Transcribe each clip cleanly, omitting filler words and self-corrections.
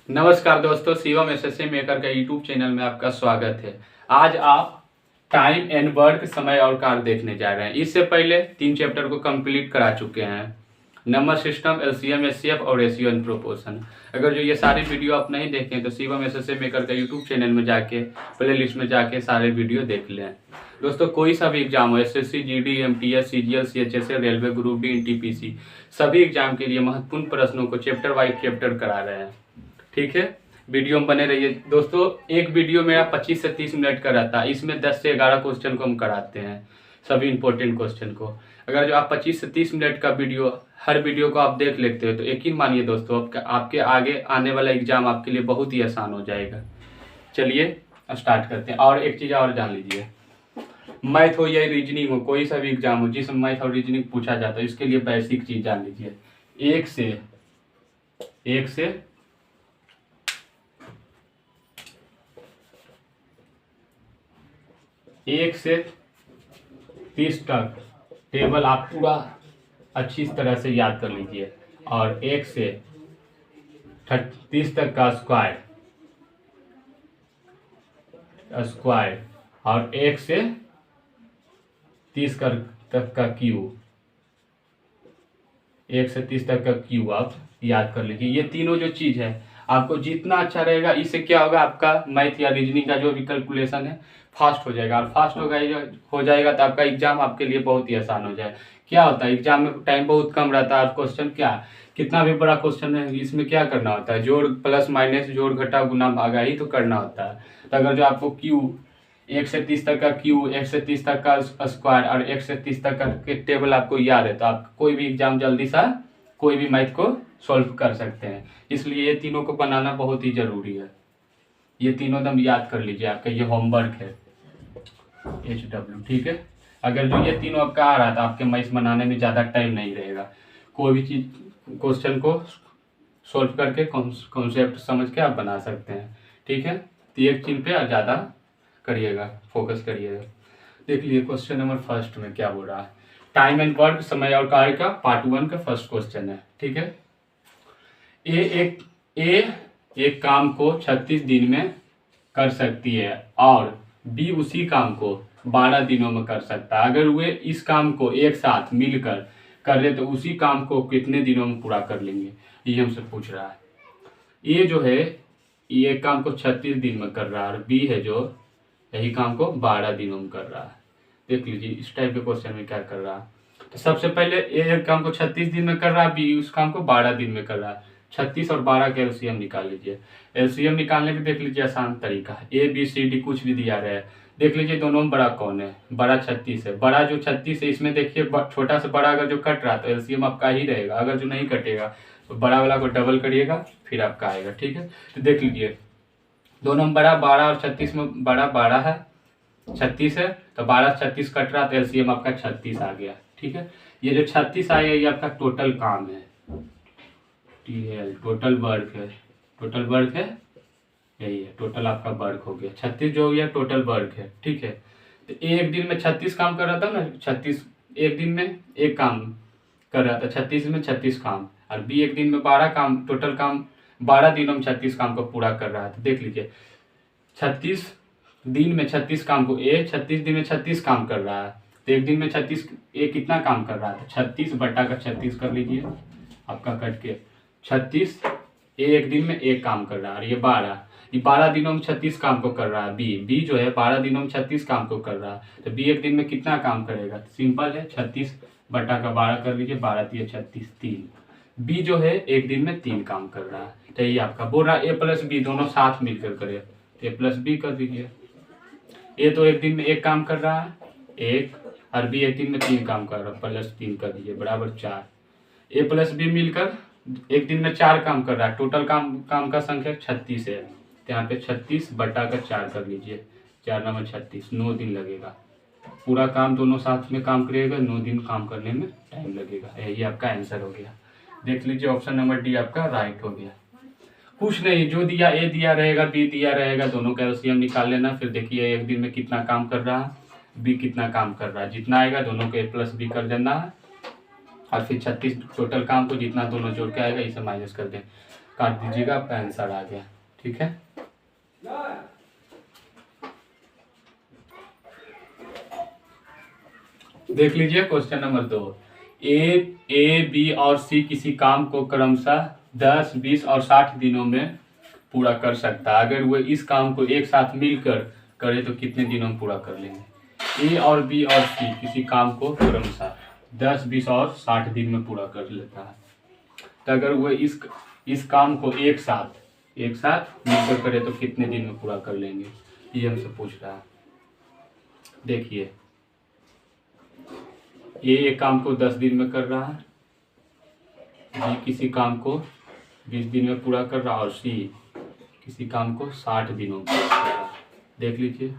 नमस्कार दोस्तों, Shivam SSC maker का यूट्यूब चैनल में आपका स्वागत है। आज आप टाइम एंड वर्क, समय और कार्य देखने जा रहे हैं। इससे पहले 3 चैप्टर को कंप्लीट करा चुके हैं, नंबर सिस्टम, एलसीएम, एचसीएफ और रेशियो एंड प्रोपोर्शन। अगर जो ये सारी वीडियो आप नहीं देखे तो शिवम एसएससी मेकर का यूट्यूब चैनल में जाके प्ले लिस्ट में जाके सारे वीडियो देख लें। दोस्तों, कोई सा भी एग्जाम हो, SSC, GD, MTS, CGL, CHSL, railway, group D, NTPC, सभी एग्जाम के लिए महत्वपूर्ण प्रश्नों को चैप्टर वाइज चैप्टर करा रहे हैं। ठीक है, वीडियो में बने रहिए दोस्तों। एक वीडियो मेरा 25 से 30 मिनट का रहता है। इसमें 10 से 11 क्वेश्चन को हम कराते हैं, सभी इंपॉर्टेंट क्वेश्चन को। अगर जो आप 25 से 30 मिनट का वीडियो, हर वीडियो को आप देख लेते हो तो यकीन मानिए दोस्तों, आपके आगे आने वाला एग्जाम आपके लिए बहुत ही आसान हो जाएगा। चलिए स्टार्ट करते हैं। और एक चीज़ और जान लीजिए, मैथ हो या रीजनिंग हो, कोई सा भी एग्जाम हो जिसमें मैथ और रीजनिंग पूछा जाता है, इसके लिए बेसिक चीज़ जान लीजिए। एक से 30 तक टेबल आप पूरा अच्छी तरह से याद कर लीजिए। और 1 से 30 तक का स्क्वायर और 1 से 30 तक का क्यूब, 1 से 30 तक का क्यूब आप याद कर लीजिए। ये तीनों जो चीज़ है, आपको जितना अच्छा रहेगा, इससे क्या होगा, आपका मैथ या रीजनिंग का जो भी कैलकुलेशन है फास्ट हो जाएगा। और फास्ट हो जाएगा तो आपका एग्जाम आपके लिए बहुत ही आसान हो जाए। क्या होता है, एग्जाम में टाइम बहुत कम रहता है और क्वेश्चन कितना भी बड़ा क्वेश्चन है, इसमें क्या करना होता है, जोड़ प्लस माइनस, जोड़ घटा गुना भागा ही तो करना होता है। तो अगर जो आपको क्यू 1 से 30 तक का क्यू, 1 से 30 तक का स्क्वायर और 1 से 30 तक का टेबल आपको याद है, तो आप कोई भी एग्जाम जल्दी सा कोई भी मैथ को सॉल्व कर सकते हैं। इसलिए ये तीनों को बनाना बहुत ही जरूरी है। ये तीनों एकदम याद कर लीजिए, आपका ये होमवर्क है HW। ठीक है, अगर जो ये तीनों आपका आ रहा था, आपके मैथ बनाने में ज़्यादा टाइम नहीं रहेगा। कोई भी चीज़ क्वेश्चन को सॉल्व करके कॉन्सेप्ट समझ के आप बना सकते हैं। ठीक है, तो एक चीज़ पे ज़्यादा करिएगा, फोकस करिएगा। देख लीजिए क्वेश्चन नंबर फर्स्ट में क्या बोल रहा है। टाइम एंड वर्क, समय और कार्य का पार्ट 1 का फर्स्ट क्वेश्चन है। ठीक है, एक काम को 36 दिन में कर सकती है और बी उसी काम को 12 दिनों में कर सकता है। अगर वे इस काम को एक साथ मिलकर कर ले तो उसी काम को कितने दिनों में पूरा कर लेंगे, ये हमसे पूछ रहा है। ये जो है, ये काम को 36 दिन में कर रहा है और बी है जो यही काम को 12 दिनों में कर रहा है। देख लीजिए इस टाइप के क्वेश्चन में क्या कर रहा है। तो सबसे पहले ए काम को 36 दिन में कर रहा है, बी उस काम को 12 दिन में कर रहा है। 36 और 12 का एलसीएम निकाल लीजिए। एलसीएम निकालने के देख लीजिए आसान तरीका है। ABCD कुछ भी दिया रहा है, देख लीजिए दोनों में बड़ा कौन है, बड़ा 36 है। बड़ा जो 36 है, इसमें देखिए छोटा से बड़ा अगर जो कट रहा तो एलसीएम आपका ही रहेगा। अगर जो नहीं कटेगा तो बड़ा वाला को डबल करिएगा, फिर आपका आएगा। ठीक है, तो देख लीजिए दोनों में बड़ा 12 और 36 में बड़ा 12 है, 36 है, तो 12 36 कट रहा तो एलसीएम आपका 36 आ गया। ठीक है, ये जो 36 आया ये आपका टोटल काम है, TL टोटल वर्क है। टोटल वर्क है, यही है टोटल आपका वर्क हो गया। 36 जो हो गया टोटल वर्क है। ठीक है, तो एक दिन में 36 काम कर रहा था ना, 36 एक दिन में एक काम कर रहा था, 36 में 36 काम। और बी एक दिन में 12 काम, टोटल काम 12 दिनों में 36 काम को पूरा कर रहा था। देख लीजिए 36 दिन में 36 काम को 36 दिन में 36 काम कर रहा है, तो एक दिन में 36 कितना काम कर रहा था, 36 बटा का 36 कर लीजिए आपका कट के 36। एक दिन में एक काम कर रहा है और ये 12 दिनों में 36 काम को कर रहा है। बी जो है 12 दिनों में 36 काम को कर रहा है, तो बी एक दिन में कितना काम करेगा, सिंपल है 36 बटा का 12 कर लीजिए, 12 3 36 3। बी जो है एक दिन में 3 काम कर रहा है, तो ये आपका बोल रहा है A प्लस बी दोनों साथ मिलकर करे, तो A प्लस बी कर दीजिए। ए तो एक दिन में एक काम कर रहा है, एक, और बी एक दिन में 3 काम कर रहा है, प्लस 3 कर दीजिए बराबर 4। A प्लस बी मिलकर एक दिन में 4 काम कर रहा है, टोटल काम का संख्या 36 है, तो यहाँ पे 36 बटा का 4 कर लीजिए, 4 9 36, 9 दिन लगेगा। पूरा काम दोनों साथ में काम करिएगा, 9 दिन काम करने में टाइम लगेगा। यही आपका आंसर हो गया। देख लीजिए ऑप्शन नंबर डी आपका राइट हो गया। कुछ नहीं, जो दिया ए दिया रहेगा, बी दिया रहेगा, दोनों का एलसीएम निकाल लेना। फिर देखिए एक दिन में कितना काम कर रहा है, बी कितना काम कर रहा है, जितना आएगा दोनों को A प्लस बी कर देना है। और फिर 36 टोटल काम को जितना दोनों जोड़ के आएगा इसे माइनस कर दें। काट दीजिएगा, आपका आंसर आ गया। ठीक है, देख लीजिए क्वेश्चन नंबर 2। ए बी और सी किसी काम को क्रमशः 10, 20 और 60 दिनों में पूरा कर सकता है। अगर वो इस काम को एक साथ मिलकर करे तो कितने दिनों में पूरा कर लेंगे। ए और बी और सी किसी काम को क्रमशः 10, 20 और 60 दिन में पूरा कर लेता है। तो अगर वो इस काम को एक साथ मिलकर करे तो कितने दिन में पूरा कर लेंगे, ये हमसे पूछ रहा है। देखिए, ए एक काम को 10 दिन में कर रहा है, बी किसी काम को 20 दिन में पूरा कर रहा है, और सी किसी काम को 60 दिनों में पूरा कर रहा है। देख लीजिए,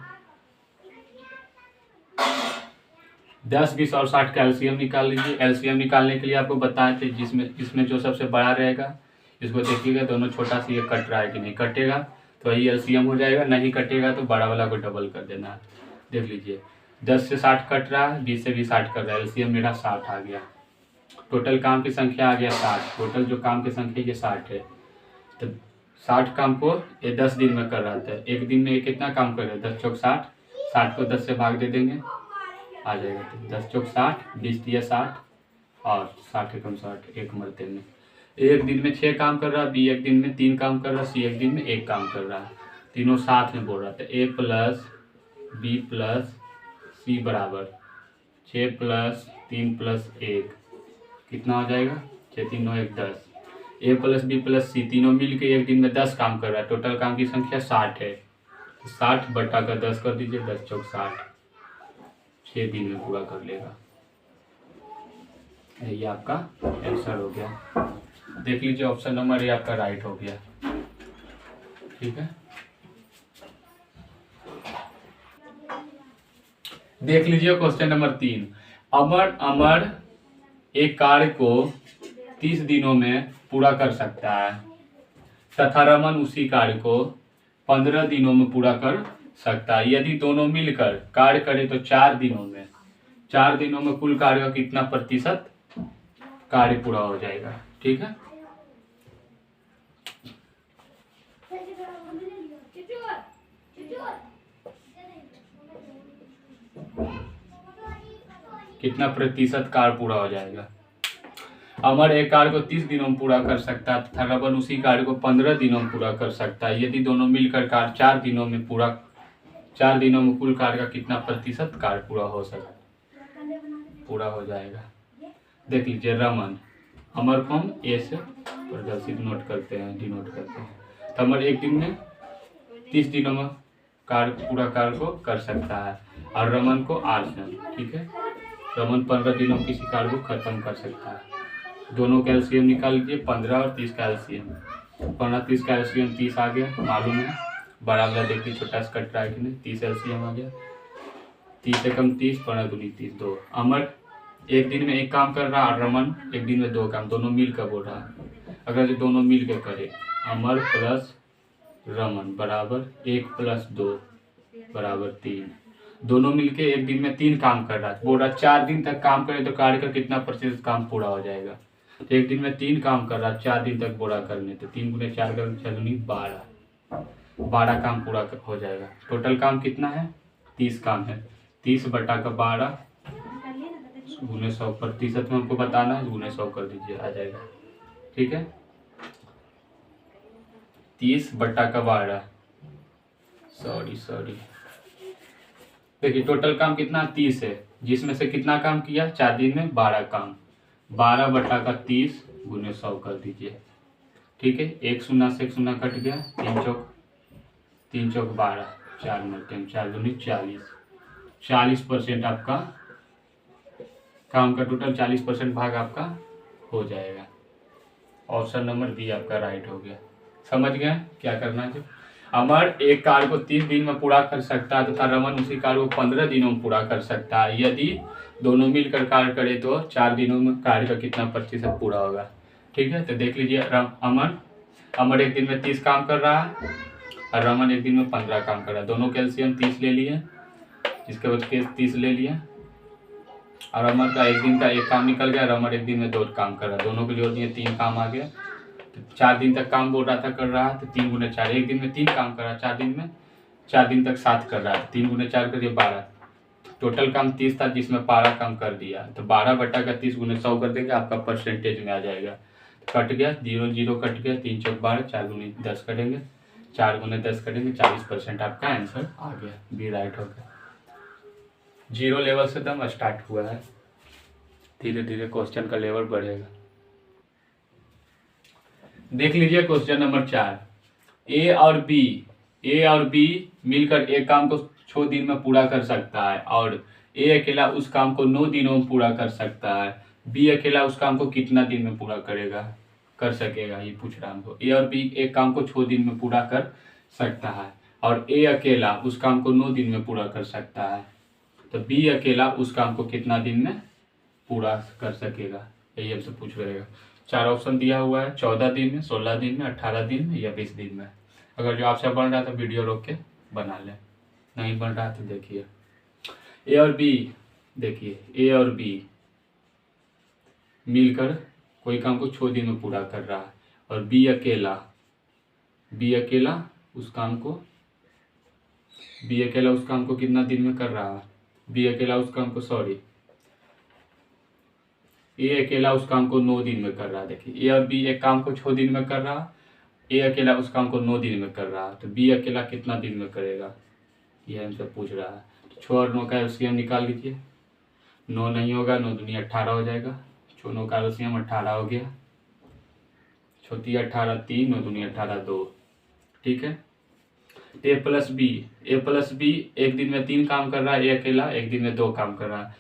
10, 20 और 60 का एलसीएम निकाल लीजिए। एलसीएम निकालने के लिए आपको बताए थे, जिसमें इसमें जो सबसे बड़ा रहेगा इसको देखिएगा, दोनों छोटा सा ये कट रहा है कि नहीं, कटेगा तो वही एलसीएम हो जाएगा, नहीं कटेगा तो बड़ा वाला को डबल कर देना है। देख लीजिए, 10 से 60 कट रहा है, 20 से भी 60 कर रहा है, एलसीएम मेरा 60 आ गया। टोटल काम की संख्या आ गया 60, टोटल जो काम की संख्या ये 60 है। तो 60 काम को ये 10 दिन में कर रहा था, एक दिन में ये कितना काम कर रहा है, 10 चौक 60, 60 को 10 से भाग दे देंगे, आ जाएगा। तो 10 चौक 60, 20 दिया 60 और 60 एकम 60, एक मरते में। एक दिन में 6 काम कर रहा है, बी एक दिन में 3 काम कर रहा है, सी एक दिन में 1 काम कर रहा है। तीनों साथ में बोल रहा था। ए प्लस बी प्लस सी बराबर 6 प्लस 3 प्लस 1 कितना हो जाएगा, 6 3 9 1 10। ए प्लस बी प्लस सी तीनों मिल के एक दिन में 10 काम कर रहा है, टोटल काम की संख्या 60 है। 60 बटा का 10 कर दीजिए, 10 चौक 60, 6 दिन में पूरा कर लेगा। ये आपका आंसर हो गया। देख लीजिए, ऑप्शन नंबर ए आपका राइट हो गया। ठीक है, देख लीजिए क्वेश्चन नंबर 3। अमर एक कार्य को 30 दिनों में पूरा कर सकता है तथा रमन उसी कार्य को 15 दिनों में पूरा कर सकता है। यदि दोनों मिलकर कार्य करें तो 4 दिनों में कुल कार्य का कितना प्रतिशत कार्य पूरा हो जाएगा। ठीक है, कितना प्रतिशत कार्य पूरा हो जाएगा। अमर एक कार्य को 30 दिनों में पूरा कर सकता है तथा रमन उसी कार्य को 15 दिनों में पूरा कर सकता है। यदि दोनों मिलकर कार्य 4 दिनों में कुल कार्य का कितना प्रतिशत कार्य पूरा हो जाएगा। देख लीजिए, रमन, अमर को हम ए से प्रदर्शित डिनोट करते हैं। तो अमर एक दिन में 30 दिनों में पूरा कार्य को कर सकता है, और रमन को 8 दिन। ठीक है, रमन 15 दिनों में किसी कार्य को खत्म कर सकता है। दोनों का एलसीएम निकाल लीजिए, 15 और 30 का एलसीएम। 15 30 का एलसीएम 30 आ गया, मालूम है। बड़ा वाला देखिए छोटा सा कट रहा है कि नहीं, 30 एलसीएम आ गया। 30 एकम 30, 15 दूनी 30, 2। अमर एक दिन में 1 काम कर रहा है और रमन एक दिन में 2 काम, दोनों मिलकर बोल रहा है। अगर ये दोनों मिलकर करे, अमर प्लस रमन बराबर 1 प्लस 2 बराबर 3, दोनों मिलके एक दिन में 3 काम कर रहा है, बोल रहा 4 दिन तक काम करे तो कार्य का कितना प्रतिशत काम पूरा हो जाएगा। तो एक दिन में 3 काम कर रहा है, 4 दिन तक पूरा करने, तो 3 गुने 4 कर 12 काम पूरा हो जाएगा। टोटल काम कितना है, 30 काम है। 30 बटा का 12 गुने 100, प्रतिशत में हमको बताना है, गुने 100 कर दीजिए, आ जाएगा। ठीक है, 30 बटा का 12, सॉरी देखिए टोटल काम कितना 30 है, जिसमें से कितना काम किया 4 दिन में 12 काम, 12 बटा का 30 गुने 100 कर दीजिए। ठीक है, 1 शून्य से 1 शून्य कट गया, 3 चौक 12, 4 मिनट 4 दूनी 40% आपका काम का टोटल 40% भाग आपका हो जाएगा। ऑप्शन नंबर बी आपका राइट हो गया। समझ गए क्या करना है। अमर एक कार्य को 30 दिन में पूरा कर सकता है तथा रमन उसी कार्य को 15 दिनों में पूरा कर सकता है। यदि दोनों मिलकर कार्य करे तो 4 दिनों में कार्य का कितना प्रतिशत पूरा होगा। ठीक है, तो देख लीजिए, अमर एक दिन में 30 काम कर रहा है और रमन एक दिन में 15 काम कर रहा है। दोनों कैल्शियम 30 ले लिए, इसके बाद केस 30 ले लिए, और अमर का एक दिन का 1 काम निकल गया, रमन एक दिन में 2 काम कर रहा है। दोनों को जोड़ दिए 3 काम आ गया, तो 4 दिन तक काम बोल रहा था कर रहा है, तो 3 गुने 4, एक दिन में 3 काम कर रहा है, 4 दिन में 4 दिन तक 7 कर रहा है, 3 गुने 4 करिए 12। टोटल काम 30 था जिसमें 12 काम कर दिया, तो 12 बटा का 30 गुने 100 कर देंगे, आपका परसेंटेज में आ जाएगा। कट गया, 0 0 कट गया, 3 चौक 12, 4 गुने 10 करेंगे, 4 गुने 10 करेंगे, 40% आपका आंसर आ गया, बी राइट हो गया। 0 लेवल से दम स्टार्ट हुआ है, धीरे धीरे क्वेश्चन का लेवल बढ़ेगा। देख लीजिए क्वेश्चन नंबर 4, ए और बी मिलकर एक काम को 6 दिन में पूरा कर सकता है और ए अकेला उस काम को 9 दिनों में पूरा कर सकता है। बी अकेला उस काम को कितना दिन में पूरा कर सकेगा, ये पूछ रहा हमको। ए और बी एक काम को 6 दिन में पूरा कर सकता है और ए अकेला उस काम को 9 दिन में पूरा कर सकता है, तो बी अकेला उस काम को कितना दिन में पूरा कर सकेगा, यही हमसे पूछ रहेगा। 4 ऑप्शन दिया हुआ है, 14 दिन में, 16 दिन में, 18 दिन में या 20 दिन में। अगर जो आपसे बन रहा है तो वीडियो रोक के बना लें, नहीं बन रहा तो देखिए। ए और बी, देखिए ए और बी मिलकर कोई काम को 6 दिन में पूरा कर रहा है और बी अकेला उस काम को कितना दिन में कर रहा है, ए अकेला उस काम को 9 दिन में कर रहा है। देखिए ए और बी एक काम को 6 दिन में कर रहा है, ए अकेला उस काम को 9 दिन में कर रहा है, तो बी अकेला कितना दिन में करेगा, ये हमसे पूछ रहा है। तो 6 और 9 का एलसीएम निकाल लीजिए, 9 नहीं होगा, 9 दूनी 18 हो जाएगा, 6 9 का एलसीएम 18 हो गया, छोटी 18 3, 9 दूनी 18 2, ठीक है। ए प्लस बी एक दिन में 3 काम कर रहा है, ए अकेला एक दिन में 2 काम कर रहा है।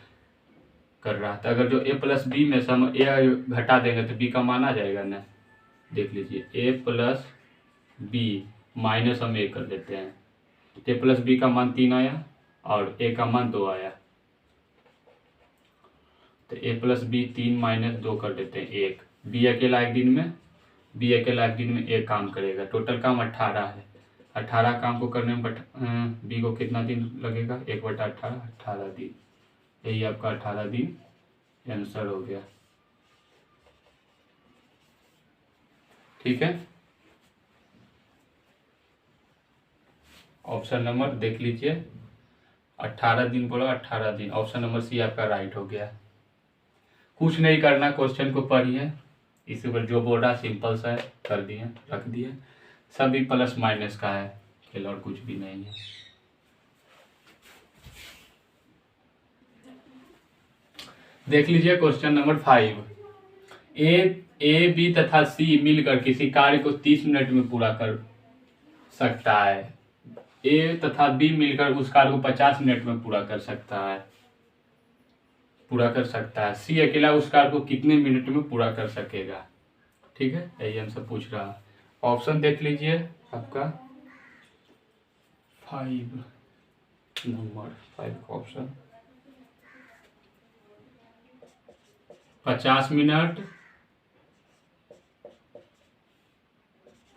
तो अगर जो ए प्लस बी में से हम ए घटा देंगे तो बी का मान आ जाएगा ना। देख लीजिए ए प्लस बी माइनस हम ए कर देते हैं, ए प्लस बी का मान 3 आया और ए का मान 2 आया, तो ए प्लस बी 3 माइनस 2 कर देते हैं 1। बी अकेला एक दिन में एक काम करेगा, टोटल काम 18 है। 18 काम को करने में बी को कितना दिन लगेगा, 1/18, 18 दिन, यही आपका 18 दिन आंसर हो गया, ठीक है। ऑप्शन नंबर देख लीजिए, 18 दिन बोला, 18 दिन, ऑप्शन नंबर सी आपका राइट हो गया। कुछ नहीं करना, क्वेश्चन को पढ़िए, इसी पर जो बोल रहा सिंपल सा है कर दिए, रख दिए, सभी प्लस माइनस का है खेल और कुछ भी नहीं है। देख लीजिए क्वेश्चन नंबर 5, ए बी तथा सी मिलकर किसी कार्य को 30 मिनट में पूरा कर सकता है। ए तथा बी मिलकर उस कार्य को 50 मिनट में पूरा कर सकता है। सी अकेला उस कार्य को कितने मिनट में पूरा कर सकेगा, ठीक है, यही हमसे पूछ रहा है। ऑप्शन देख लीजिए आपका 5 ऑप्शन, 50 मिनट,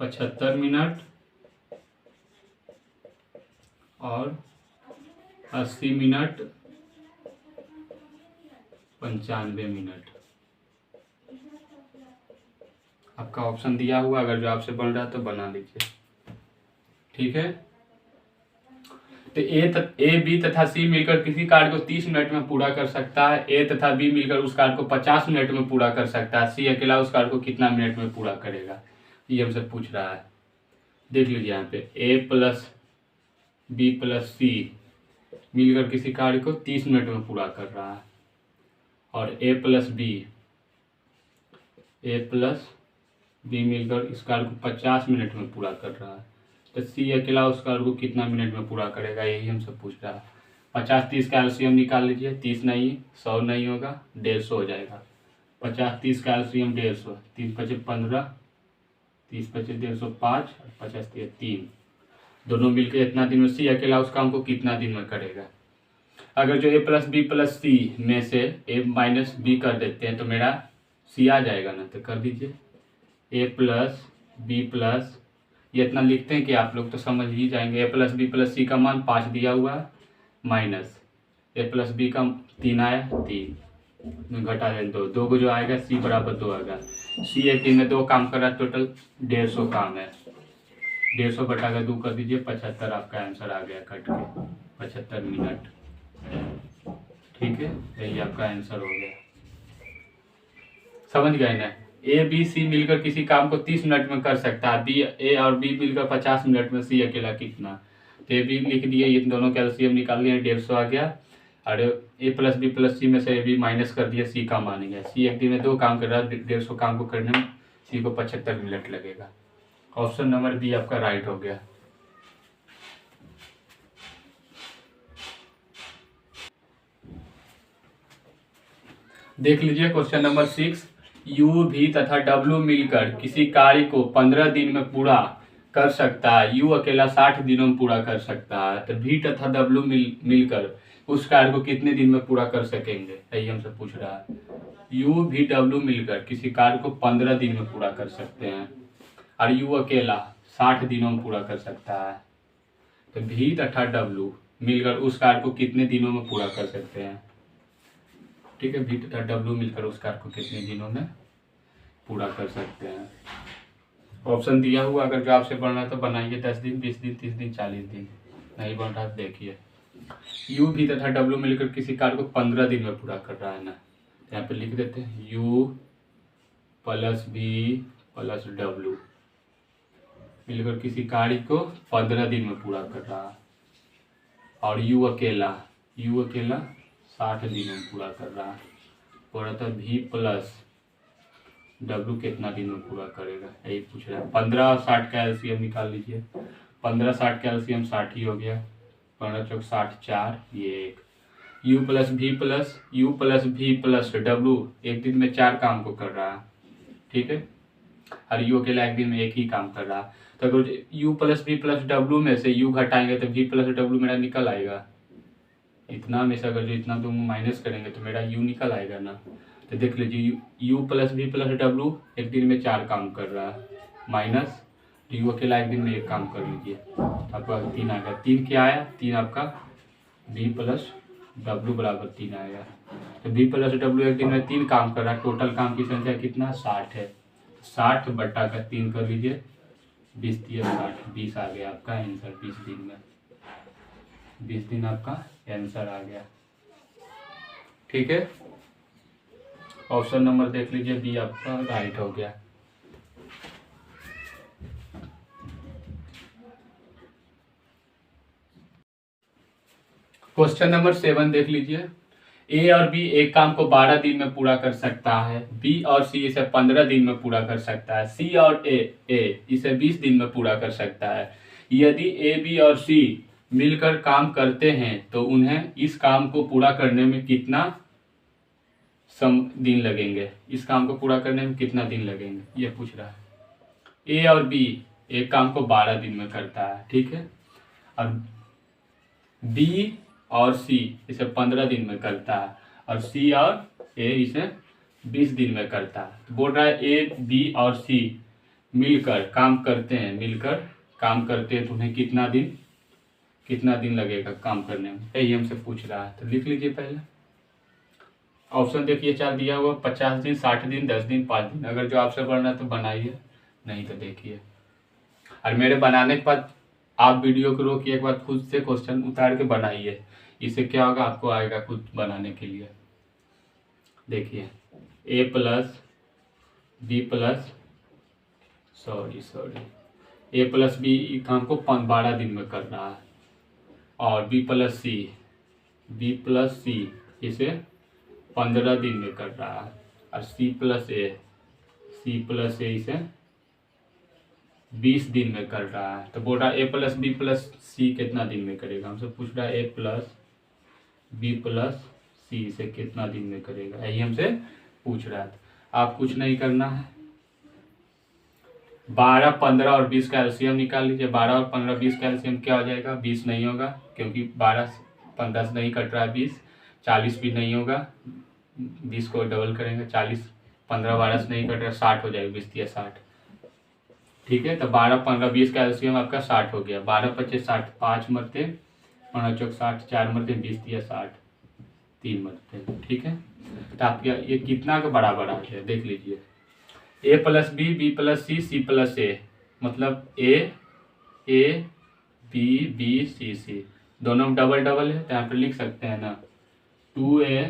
75 मिनट और 80 मिनट, 95 मिनट आपका ऑप्शन दिया हुआ। अगर जो आपसे बन रहा है तो बना लीजिए, ठीक है। तो ए बी तथा सी मिलकर किसी कार्य को 30 मिनट में पूरा कर सकता है। ए तथा बी मिलकर उस कार्य को 50 मिनट में पूरा कर सकता है। सी अकेला उस कार्य को कितना मिनट में पूरा करेगा, ये हमसे पूछ रहा है। देख लीजिए यहाँ पे ए प्लस बी प्लस सी मिलकर किसी कार्य को 30 मिनट में पूरा कर रहा है और ए प्लस बी मिलकर इस कार्य को 50 मिनट में पूरा कर रहा है, तो सी अकेला उस कार्य को कितना मिनट में पूरा करेगा, यही हमसे पूछ रहा है। 50 30 का एलसीएम निकाल लीजिए, 30 नहीं 100 नहीं होगा, 150 हो जाएगा। 50 30 का एलसीएम 150, 3 5 15, 30 5 150 5 और 50 3, दोनों मिलकर इतना दिन में सी अकेला उस काम को कितना दिन में करेगा। अगर जो ए प्लस सी में से ए माइनस बी कर देते हैं तो मेरा सी आ जाएगा ना, तो कर दीजिए ए प्लस बी प्लस, ये इतना लिखते हैं कि आप लोग तो समझ ही जाएंगे। ए प्लस सी का मान 5 दिया हुआ है, माइनस ए प्लस बी का 3 आया, 3 घटा दें 2 को जो आएगा सी बराबर 2 आएगा। सी एक दिन में 2 काम कर रहा है, टोटल 150 काम है। 150 बटा कर 2 कर दीजिए, 75 आपका आंसर आ गया कट के, 75 मिनट। ठीक है, यही आपका आंसर हो गया। समझ गए ना। ए बी सी मिलकर किसी काम को 30 मिनट में कर सकता है, बी ए और बी मिलकर 50 मिनट में, सी अकेला कितना। तो ए बी लिख दिए, ये दोनों का एलसीएम निकाल लिया, 150 आ गया। और ए प्लस बी प्लस सी में से ए बी माइनस कर दिया, सी का मान गया। सी एक दिन में 2 काम कर रहा है, 150 काम को करने में सी को 75 मिनट लगेगा। ऑप्शन नंबर बी आपका राइट हो गया। देख लीजिए क्वेश्चन नंबर 6, यू भी तथा डब्ल्यू मिलकर किसी कार्य को 15 दिन में पूरा कर सकता है, यू अकेला 60 दिनों में पूरा कर सकता है। तो भी तथा डब्ल्यू मिलकर उस कार्य को कितने दिन में पूरा कर सकेंगे, यही हमसे पूछ रहा है। यू भी डब्ल्यू मिलकर किसी कार्य को 15 दिन में पूरा कर सकते हैं और यू अकेला 60 दिनों में पूरा कर सकता है। तो भी तथा डब्ल्यू मिलकर उस कार्य को कितने दिनों में पूरा कर सकते हैं। ठीक है, भी तथा डब्ल्यू मिलकर उस कार्य को कितने दिनों में पूरा कर सकते हैं। ऑप्शन दिया हुआ, अगर जो आपसे बनना है तो बनाइए, 10 दिन, 20 दिन, 30 दिन, 40 दिन। नहीं बन रहा तो देखिए, यू भी तथा डब्ल्यू मिलकर किसी कार्य को 15 दिन में पूरा कर रहा है ना, यहाँ पे लिख देते हैं U plus B plus W मिलकर किसी कार्य को 15 दिन में पूरा कर रहा है, और यू अकेला 60 दिनों में पूरा कर रहा है। बोला था भी प्लस डब्ल्यू कितना दिन में पूरा करेगा, यही पूछ रहा है। 15 और 60 का एलसीएम निकाल लीजिए, 15 60 का एलसीएम 60 ही हो गया, 15 चौक 60, 4 ये 1। यू प्लस भी प्लस डब्ल्यू एक दिन में 4 काम को कर रहा है। ठीक है, और यू अकेला एक दिन में 1 ही काम कर रहा है। तो अगर यू प्लस भी प्लस डब्ल्यू में से यू घटाएंगे तो भी प्लस डब्ल्यू मेरा निकल आएगा। इतना में से अगर जो इतना तुम माइनस करेंगे तो मेरा यू निकल आएगा ना। तो देख लीजिए, U plus B plus W एक दिन में 4 काम कर रहा है, माइनस यू अकेला एक दिन में 1 काम कर लीजिए, आपका 3 आ गया। 3 क्या आया, 3 आपका बी प्लस डब्ल्यू बराबर 3 आएगा। तो बी प्लस डब्ल्यू एक दिन में 3 काम कर रहा है, टोटल काम की संख्या कितना, 60 है। 60 बटा कर 3 कर लीजिए, 20 3 60, 20 आ गया आपका आंसर। 20 दिन में, 20 दिन आपका आंसर आ गया। ठीक है, ऑप्शन नंबर देख लीजिए, बी आपका राइट हो गया। क्वेश्चन नंबर 7 देख लीजिए, ए और बी एक काम को 12 दिन में पूरा कर सकता है, बी और सी इसे 15 दिन में पूरा कर सकता है, सी और ए इसे 20 दिन में पूरा कर सकता है। यदि ए बी और सी मिलकर काम करते हैं तो उन्हें इस काम को पूरा करने में कितना दिन लगेंगे, इस काम को पूरा करने में कितना दिन लगेंगे, ये पूछ रहा है। ए और बी एक काम को 12 दिन में करता है, ठीक है, और बी और सी इसे 15 दिन में करता है, और सी और ए इसे 20 दिन में करता है। तो बोल रहा है ए बी और सी मिलकर काम करते हैं तो उन्हें कितना दिन लगेगा काम करने में, यही हमसे पूछ रहा है। तो लिख लीजिए पहले ऑप्शन, देखिए 4 दिया हुआ, 50 दिन, 60 दिन, 10 दिन, 5 दिन। अगर जो आपसे बनना है तो बनाइए, नहीं तो देखिए। और मेरे बनाने के बाद आप वीडियो को रोकिए, एक बार खुद से क्वेश्चन उतार के बनाइए, इससे क्या होगा, आपको आएगा खुद बनाने के लिए। देखिए, ए प्लस बी प्लस ए प्लस बी काम को 12 दिन में कर रहा है, और बी प्लस सी इसे 15 दिन में कर रहा है, और सी प्लस ए इसे 20 दिन में कर रहा है। तो बोल रहा है ए प्लस बी प्लस सी कितना दिन में करेगा, हमसे पूछ रहा है ए प्लस बी प्लस सी इसे कितना दिन में करेगा, यही हमसे पूछ रहा है। आप कुछ नहीं करना है, 12, 15 और 20 का एलसीएम निकाल लीजिए। 12 और 15, 20 का एलसीएम क्या हो जाएगा, 20 नहीं होगा, क्योंकि 12 15 से नहीं कट रहा है 20, 40 भी नहीं होगा, 20 को डबल करेंगे, 40, 15 12 से नहीं कट रहा, 60 हो जाएगा, 20 या 60। ठीक है, तो 12 15 20 का एलसीएम आपका 60 हो गया। 12 25 60, 5 मरते, 15 चौक 60, 4 मरते, 20 या 60, 3 मरते। ठीक है, तो आपका ये कितना के बराबर आ गया, देख लीजिए। A plus B plus C plus A, मतलब ए बी सी दोनों डबल डबल है तो यहाँ पे लिख सकते हैं ना 2a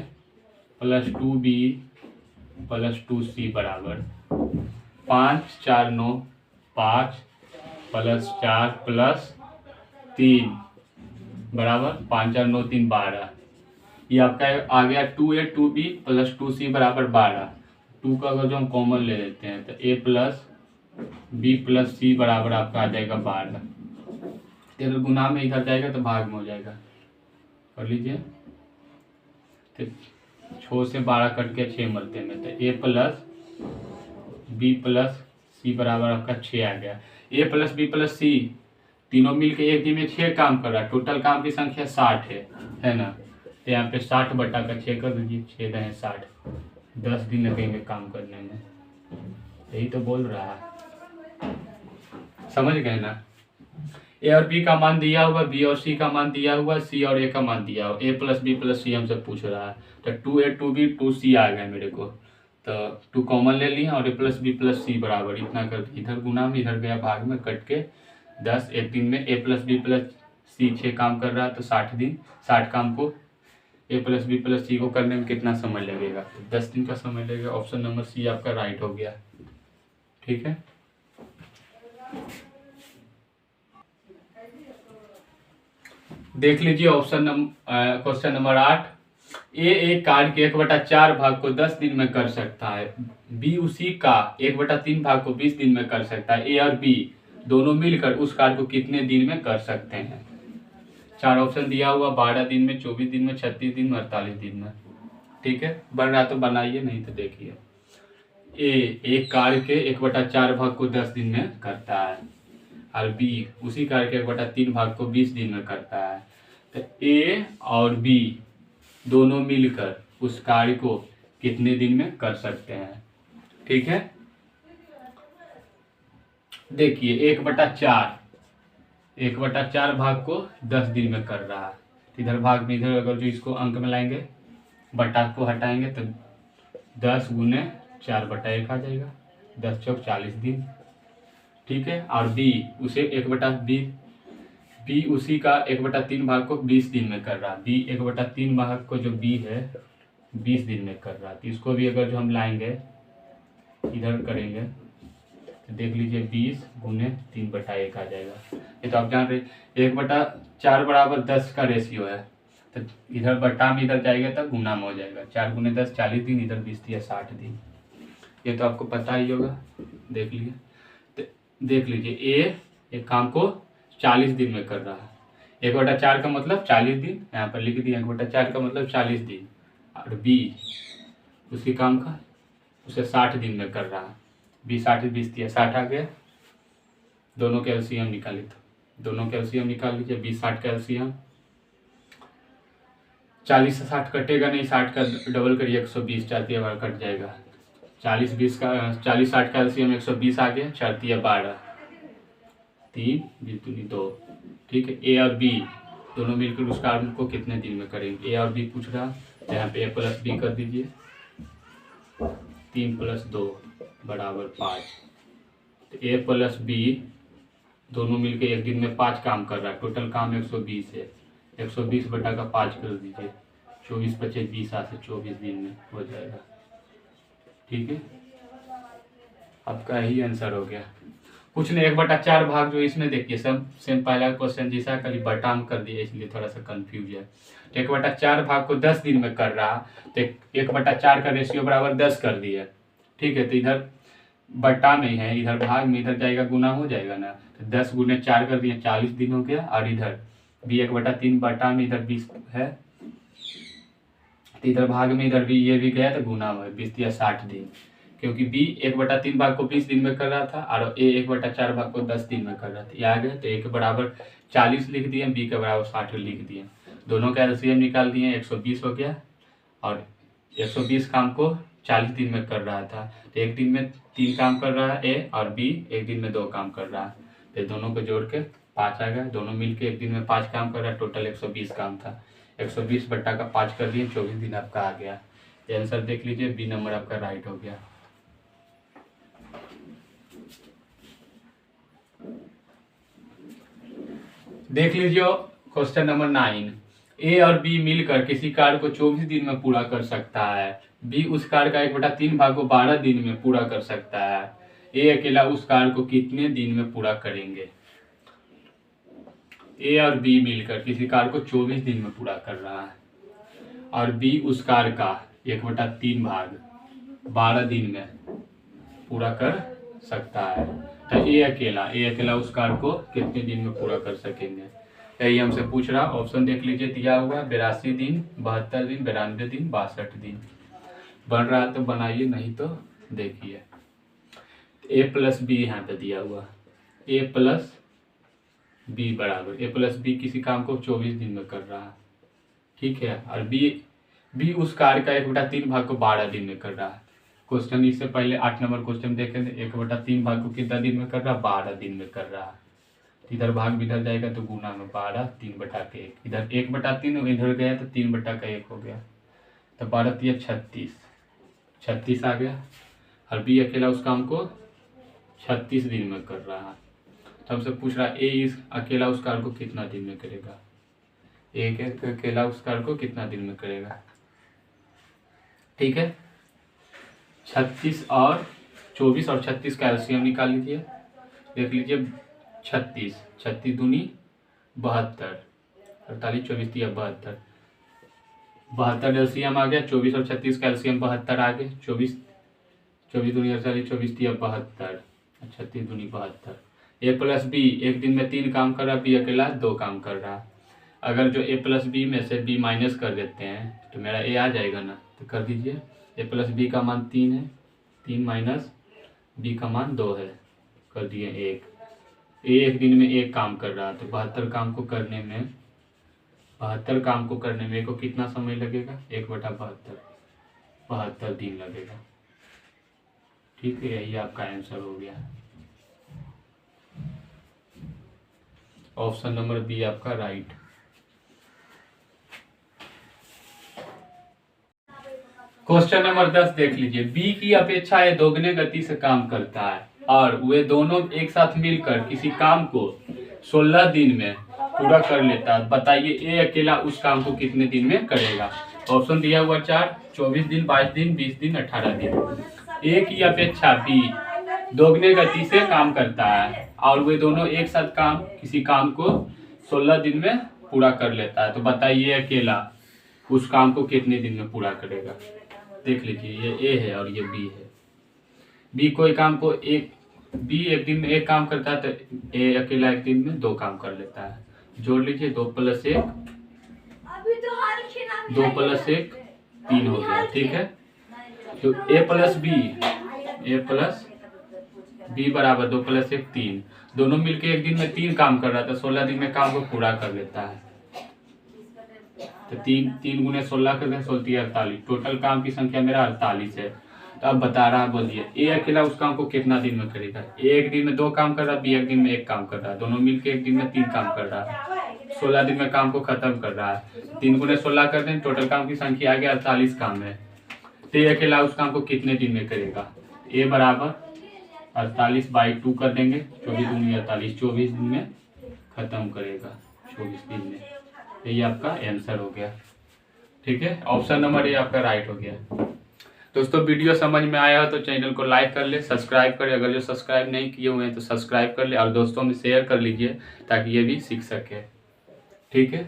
plus 2b plus 2c बराबर 5 4 9 5 प्लस 4 प्लस 3 बराबर 5 4 9 3 12। ये आपका आ गया 2a 2b प्लस 2c बराबर 12। 2 का अगर जो हम कॉमन ले लेते हैं तो a प्लस बी प्लस सी बराबर आपका आ जाएगा 12। अगर गुना में इधर जाएगा तो भाग में हो जाएगा, कर लीजिए। तो 6 से 12 कट के 6 मरते में तो a प्लस बी प्लस सी बराबर आपका 6 आ गया। a प्लस बी प्लस सी तीनों मिलके एक दिन में 6 काम कर रहा है, टोटल काम की संख्या 60 है ना। तो यहाँ पे 60 बटा का 6 कर दीजिए, 6 रहे 60, 10 दिन लगेंगे काम करने में, यही तो बोल रहा है, समझ गए ना। ए और बी का मान दिया हुआ, बी और सी का मान दिया हुआ, सी और ए का मान दिया हुआ, ए प्लस बी प्लस सी हमसे पूछ रहा है। तो 2a 2b 2c आ गया मेरे को, तो 2 कॉमन ले लिया और ए प्लस बी प्लस सी बराबर इतना कर दिया, इधर गुना में इधर गया भाग में, कट के 10। एक दिन में ए प्लस बी प्लस सी 6 काम कर रहा है तो 60 दिन, 60 काम को ए प्लस बी प्लस सी को करने में कितना समय लगेगा, 10 दिन का समय लगेगा। ऑप्शन नंबर सी आपका राइट हो गया, ठीक है। देख लीजिए क्वेश्चन नंबर 8। ए एक कार्य के 1/4 भाग को 10 दिन में कर सकता है, बी उसी का 1/3 भाग को 20 दिन में कर सकता है, ए और बी दोनों मिलकर उस कार्य को कितने दिन में कर सकते हैं। 4 ऑप्शन दिया हुआ, 12 दिन में, 24 दिन में, 36 दिन में, 48 दिन में, ठीक है। बन रहा तो बनाइए, नहीं तो देखिए। ए एक कार्य के 1/4 भाग को 10 दिन में करता है और बी उसी कार्य के 1/3 भाग को 20 दिन में करता है, तो ए और बी दोनों मिलकर उस कार्य को कितने दिन में कर सकते हैं, ठीक है। देखिए 1/4 भाग को 10 दिन में कर रहा है, इधर भाग में इधर अगर जो इसको अंक में लाएंगे, बटा को हटाएंगे तो 10 गुने 4/1 आ जाएगा, 10 चौक 40 दिन, ठीक है। और बी उसे 1/बी उसी का 1/3 भाग को 20 दिन में कर रहा है, बी 1/3 भाग को जो बी है 20 दिन में कर रहा है, तो इसको भी अगर जो हम लाएंगे इधर करेंगे तो देख लीजिए 20 गुने 3/1 आ जाएगा। ये तो आप जान रहे 1/4 बराबर 10 का रेशियो है, तो इधर बटा में इधर जाएगा तो गुना में हो जाएगा, 4 गुने 10 40 दिन, इधर 20 दिया 60 दिन, ये तो आपको पता ही होगा, देख लीजिए। तो देख लीजिए ए एक काम को 40 दिन में कर रहा है, 1/4 का मतलब 40 दिन, यहाँ पर लिख दिया 1/4 का मतलब 40 दिन, और बी उसी काम का उसे 60 दिन में कर रहा है, 20 दिया 60 आ गया। दोनों के एलसीएम निकाली, तो दोनों के एलसीएम निकाल लीजिए, 20 60 का एलसीएम, 40 से 60 कटेगा नहीं, 60 का डबल करिए 120, 4 बार कट जाएगा, 40 60 का एलसीएम 120 आ गया, 4 12 3 20 2, ठीक है। ए और बी दोनों मिलकर उस कार्य को कितने दिन में करेंगे, ए और बी पूछ रहा, यहाँ पे ए प्लस बी कर दीजिए, 3 + 2 = 5, तो ए प्लस बी दोनों मिलकर एक दिन में 5 काम कर रहा है, टोटल काम 120 है, 120 बटा का 5 कर दीजिए, 24 × 5 = 20 से 24 दिन में हो जाएगा, ठीक है। आपका यही आंसर हो गया। कुछ नहीं, 1/4 भाग जो इसमें देखिए सब सेम पहला क्वेश्चन जैसा, खाली बटा में कर दिया इसलिए थोड़ा सा कंफ्यूज है। तो 1/4 भाग को 10 दिन में कर रहा, तो 1/4 का रेशियो बराबर 10 कर दिया, ठीक है। तो इधर बटा में है, इधर भाग में, इधर जाएगा गुना हो जाएगा ना, तो 10 गुने 4 कर दिया, 40 दिन हो गया। और इधर भी 1/3 बटा में, इधर 20 है, तो इधर भाग में इधर भी ये भी गया तो गुना में 20 या 60 दिन, क्योंकि बी 1/3 भाग को 20 दिन में कर रहा था और ए 1/4 भाग को 10 दिन में कर रहा था, ये आ गया। तो ए के बराबर 40 लिख दिए, बी के बराबर 60 लिख दिए, दोनों का एलसीएम निकाल दिए, 120 हो गया। और 120 काम को 40 दिन में कर रहा था, तो एक दिन में 3 काम कर रहा है ए, और बी एक दिन में 2 काम कर रहा है, तो दोनों को जोड़ के 5 आ गया, दोनों मिलके एक दिन में 5 काम कर रहा है, टोटल 120 काम था, 120 बटा का 5 कर दिए, 24 दिन आपका आ गया। ये आंसर देख लीजिए, बी नंबर आपका राइट हो गया। देख लीजिए क्वेश्चन नंबर 9। ए और बी मिलकर किसी कार्य को 24 दिन में पूरा कर सकता है। बी उस कार्य का 1/3 भाग को 12 दिन में पूरा कर सकता है। ए अकेला उस कार्य को कितने दिन में पूरा करेंगे। ए और बी मिलकर किसी कार्य को 24 दिन में पूरा कर रहा है और बी उस कार्य का 1/3 भाग 12 दिन में पूरा कर सकता है। तो ए अकेला उस कार्य को कितने दिन में पूरा कर सकेंगे, यही हमसे पूछ रहा। ऑप्शन देख लीजिए, दिया हुआ 82 दिन, 72 दिन, 92 दिन, 62 दिन। बन रहा है तो बनाइए, नहीं तो देखिए। ए प्लस बी यहाँ पे दिया हुआ, ए प्लस बी बराबर, ए प्लस बी किसी काम को 24 दिन में कर रहा है, ठीक है। और बी उस कार्य का 1/3 भाग को 12 दिन में कर रहा है। क्वेश्चन इससे पहले 8 नंबर क्वेश्चन देखे थे, 1/3 भाग को कितना दिन में कर रहा है, 12 दिन में कर रहा है। इधर भाग इधर जाएगा तो गुना में 12, 3/1, इधर 1/3 इधर गया तो 3/1 हो गया, तो 12 या 36 आ गया। और बी अकेला उस काम को 36 दिन में कर रहा है। तो हमसे पूछ रहा है ए इस अकेला उस कार्य को कितना दिन में करेगा, ए अकेला उस कार्य को कितना दिन में करेगा, ठीक है। 36 और 24 और 36 का एलसीएम निकाल लीजिए। देख लीजिए 36 दूनी 72, 48 24 दिया 72, 72 एलसीएम आ गया। 24 और 36 का एलसीएम 72 आ गए। 24 दूनी 48, 24 दिया 72, 36 दूनी 72। ए प्लस बी एक दिन में 3 काम कर रहा है, बी अकेला 2 काम कर रहा है। अगर जो ए प्लस बी में से बी माइनस कर देते हैं तो मेरा ए आ जाएगा ना, तो कर दीजिए। ए प्लस बी का मान 3 है, 3 माइनस बी का मान 2 है, कर दिए 1। ए एक दिन में 1 काम कर रहा है, तो 72 काम को करने में को कितना समय लगेगा, 1/72, 72 दिन लगेगा, ठीक है। यही आपका आंसर हो गया। ऑप्शन नंबर बी आपका राइट। क्वेश्चन नंबर 10 देख लीजिए, बी की अपेक्षा ये दोगुने गति से काम करता है और वे दोनों एक साथ मिलकर किसी काम को 16 दिन में पूरा कर लेता है। बताइए ए अकेला उस काम को कितने दिन में करेगा। ऑप्शन दिया हुआ 4, 24 दिन, 22 दिन, 20 दिन, 18 दिन। ए की अपेक्षा बी दोगुने गति से काम करता है और वे दोनों एक साथ किसी काम को 16 दिन में पूरा कर लेता है। तो बताइए अकेला उस काम को कितने दिन में पूरा करेगा। देख लीजिए, ये ए है और ये बी है। बी कोई काम को बी एक दिन में 1 काम करता है, तो ए अकेला एक दिन में 2 काम कर लेता है। जोड़ लीजिए, 2 + 1 3 हो गया, ठीक है। तो ए प्लस बी बराबर 2 + 1 3, दोनों मिलके एक दिन में 3 काम कर रहा था, 16 दिन में काम को पूरा कर लेता है। तो 3 गुने 16 कर दें, 16 48, टोटल काम की संख्या मेरा 48 है। तो अब बता रहा है, बोलिए ए अकेला उस काम को कितना दिन में करेगा। ए एक दिन में 2 काम कर रहा है, बी एक दिन में 1 काम कर रहा है, दोनों मिलके एक दिन में 3 काम कर रहा है, 16 दिन में काम को खत्म कर रहा है। 3 गुने 16 कर दें, टोटल काम की संख्या आ गया 48 काम है। तो ए अकेला उस काम को कितने दिन में करेगा। ए बराबर 48/2 कर देंगे, 24 दूनी 48, 24 दिन में खत्म करेगा, 24 दिन में। ये आपका आंसर हो गया, ठीक है। ऑप्शन नंबर ए आपका राइट हो गया। दोस्तों वीडियो समझ में आया हो तो चैनल को लाइक कर ले, सब्सक्राइब करें। अगर जो सब्सक्राइब नहीं किए हुए हैं तो सब्सक्राइब कर ले और दोस्तों में शेयर कर लीजिए ताकि ये भी सीख सके, ठीक है।